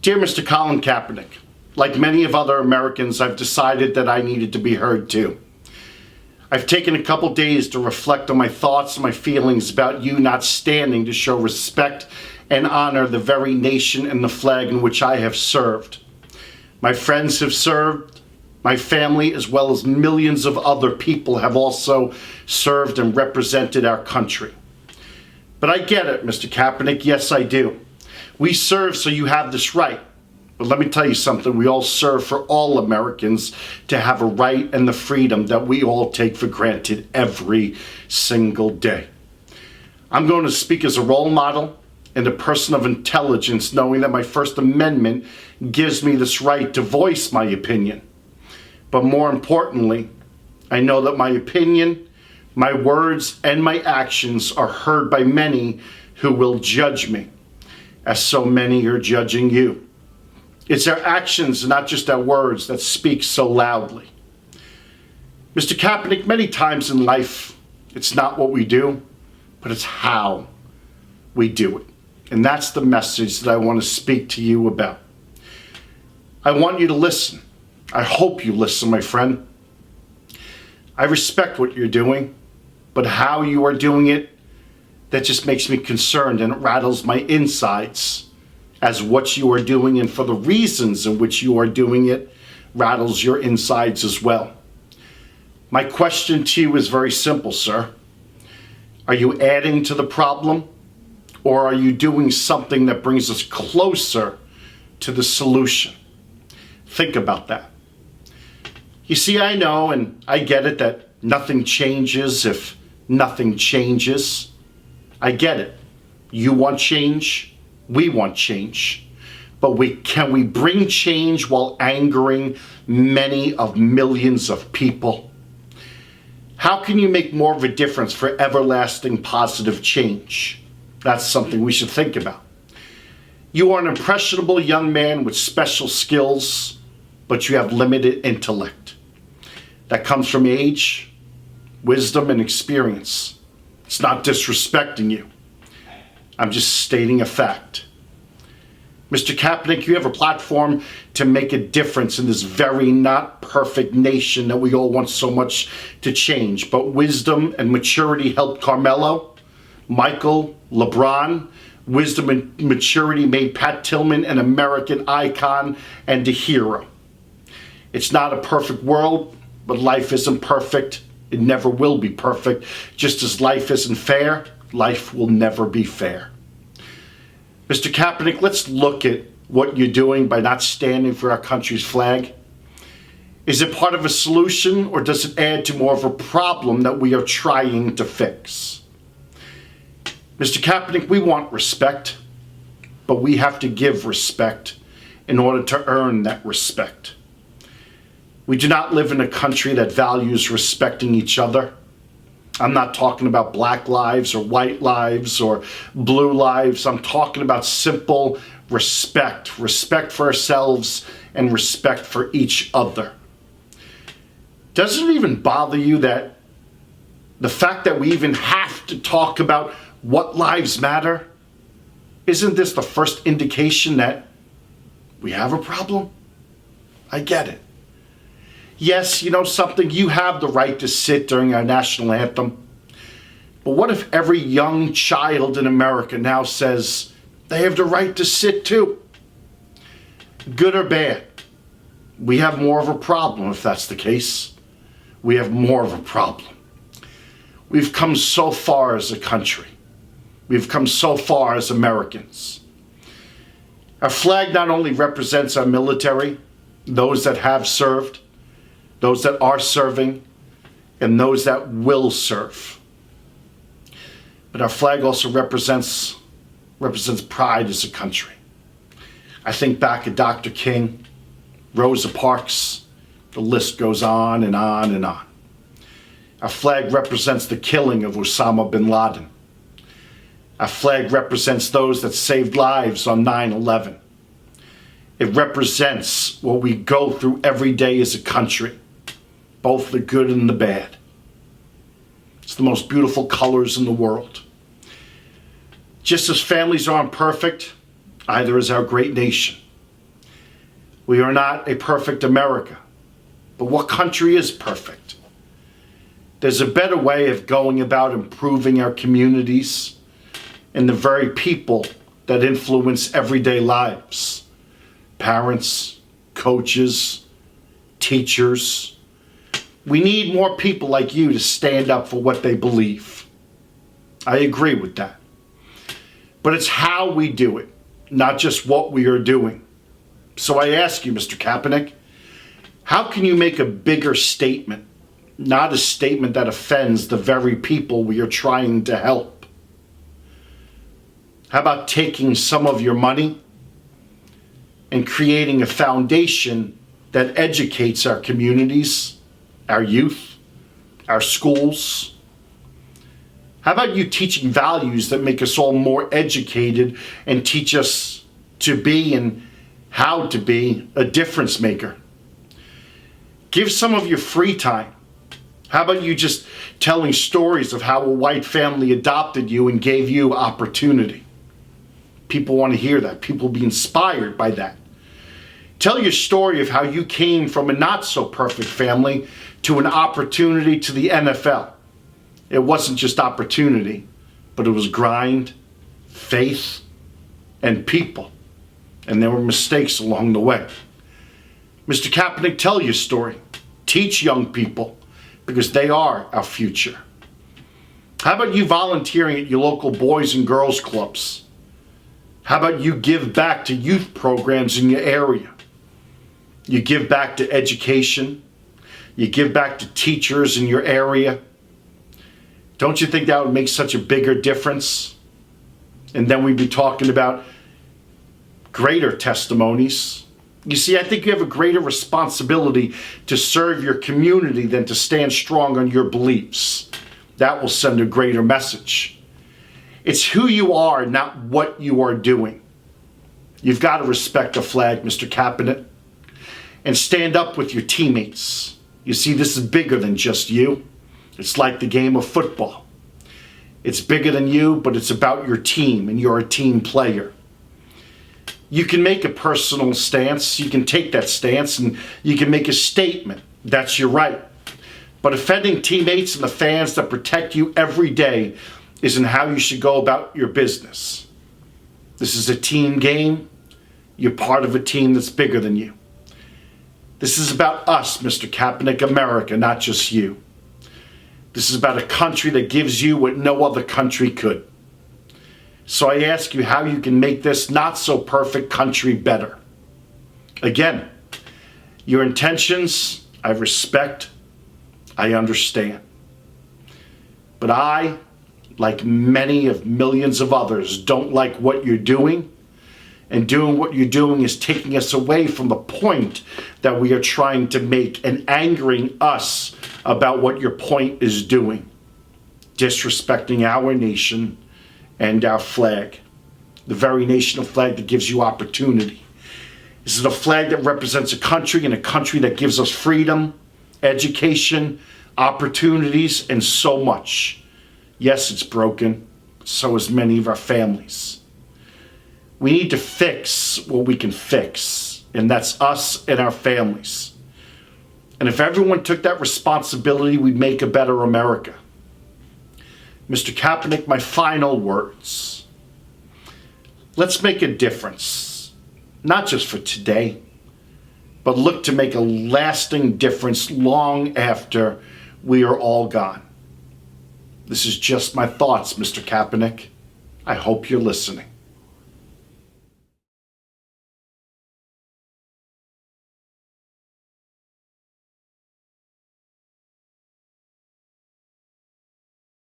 Dear Mr. Colin Kaepernick, like many of other Americans, I've decided that I needed to be heard too. I've taken a couple days to reflect on my thoughts and my feelings about you not standing to show respect and honor the very nation and the flag in which I have served. My friends have served, my family, as well as millions of other people have also served and represented our country. But I get it, Mr. Kaepernick, yes I do. We serve so you have this right. But let me tell you something, we all serve for all Americans to have a right and the freedom that we all take for granted every single day. I'm going to speak as a role model and a person of intelligence, knowing that my First Amendment gives me this right to voice my opinion. But more importantly, I know that my opinion, my words, and my actions are heard by many who will judge me, as so many are judging you. It's our actions, not just our words, that speak so loudly. Mr. Kaepernick, many times in life, it's not what we do, but it's how we do it. And that's the message that I want to speak to you about. I want you to listen. I hope you listen, my friend. I respect what you're doing, but how you are doing it, that just makes me concerned, and it rattles my insides, as what you are doing and for the reasons in which you are doing it rattles your insides as well. My question to you is very simple, sir. Are you adding to the problem, or are you doing something that brings us closer to the solution? Think about that. You see, I know and I get it that nothing changes if nothing changes. I get it. You want change. We want change. But can we bring change while angering many of millions of people? How can you make more of a difference for everlasting positive change? That's something we should think about. You are an impressionable young man with special skills, but you have limited intellect. That comes from age, wisdom, and experience. It's not disrespecting you. I'm just stating a fact. Mr. Kaepernick, you have a platform to make a difference in this very not perfect nation that we all want so much to change. But wisdom and maturity helped Carmelo, Michael, LeBron. Wisdom and maturity made Pat Tillman an American icon and a hero. It's not a perfect world, but life isn't perfect. It never will be perfect. Just as life isn't fair, life will never be fair. Mr. Kaepernick, let's look at what you're doing by not standing for our country's flag. Is it part of a solution, or does it add to more of a problem that we are trying to fix? Mr. Kaepernick, we want respect, but we have to give respect in order to earn that respect. We do not live in a country that values respecting each other. I'm not talking about black lives or white lives or blue lives. I'm talking about simple respect. Respect for ourselves and respect for each other. Doesn't it even bother you that the fact that we even have to talk about what lives matter? Isn't this the first indication that we have a problem? I get it. Yes, you know something, you have the right to sit during our national anthem. But what if every young child in America now says they have the right to sit too? Good or bad, we have more of a problem if that's the case. We have more of a problem. We've come so far as a country. We've come so far as Americans. Our flag not only represents our military, those that have served, those that are serving, and those that will serve. But our flag also represents pride as a country. I think back at Dr. King, Rosa Parks, the list goes on and on and on. Our flag represents the killing of Osama bin Laden. Our flag represents those that saved lives on 9/11. It represents what we go through every day as a country, both the good and the bad. It's the most beautiful colors in the world. Just as families aren't perfect, either is our great nation. We are not a perfect America. But what country is perfect? There's a better way of going about improving our communities and the very people that influence everyday lives. Parents, coaches, teachers. We need more people like you to stand up for what they believe. I agree with that. But it's how we do it, not just what we are doing. So I ask you, Mr. Kaepernick, how can you make a bigger statement, not a statement that offends the very people we are trying to help? How about taking some of your money and creating a foundation that educates our communities, our youth, our schools? How about you teaching values that make us all more educated and teach us to be and how to be a difference maker? Give some of your free time. How about you just telling stories of how a white family adopted you and gave you opportunity? People want to hear that. People will be inspired by that. Tell your story of how you came from a not so perfect family to an opportunity to the NFL. It wasn't just opportunity, but it was grind, faith, and people. And there were mistakes along the way. Mr. Kaepernick, tell your story. Teach young people, because they are our future. How about you volunteering at your local boys and girls clubs? How about you give back to youth programs in your area? You give back to education. You give back to teachers in your area. Don't you think that would make such a bigger difference? And then we'd be talking about greater testimonies. You see, I think you have a greater responsibility to serve your community than to stand strong on your beliefs. That will send a greater message. It's who you are, not what you are doing. You've got to respect the flag, Mr. Kaepernick, and stand up with your teammates. You see, this is bigger than just you. It's like the game of football. It's bigger than you, but it's about your team, and you're a team player. You can make a personal stance, you can take that stance, and you can make a statement. That's your right. But offending teammates and the fans that protect you every day isn't how you should go about your business. This is a team game. You're part of a team that's bigger than you. This is about us, Mr. Kaepernick, America, not just you. This is about a country that gives you what no other country could. So I ask you how you can make this not so perfect country better. Again, your intentions, I respect, I understand. But I, like many of millions of others, don't like what you're doing. And doing what you're doing is taking us away from the point that we are trying to make and angering us about what your point is doing. Disrespecting our nation and our flag. The very national flag that gives you opportunity. This is a flag that represents a country, and a country that gives us freedom, education, opportunities, and so much. Yes, it's broken. So is many of our families. We need to fix what we can fix, and that's us and our families. And if everyone took that responsibility, we'd make a better America. Mr. Kaepernick, my final words. Let's make a difference, not just for today, but look to make a lasting difference long after we are all gone. This is just my thoughts, Mr. Kaepernick. I hope you're listening.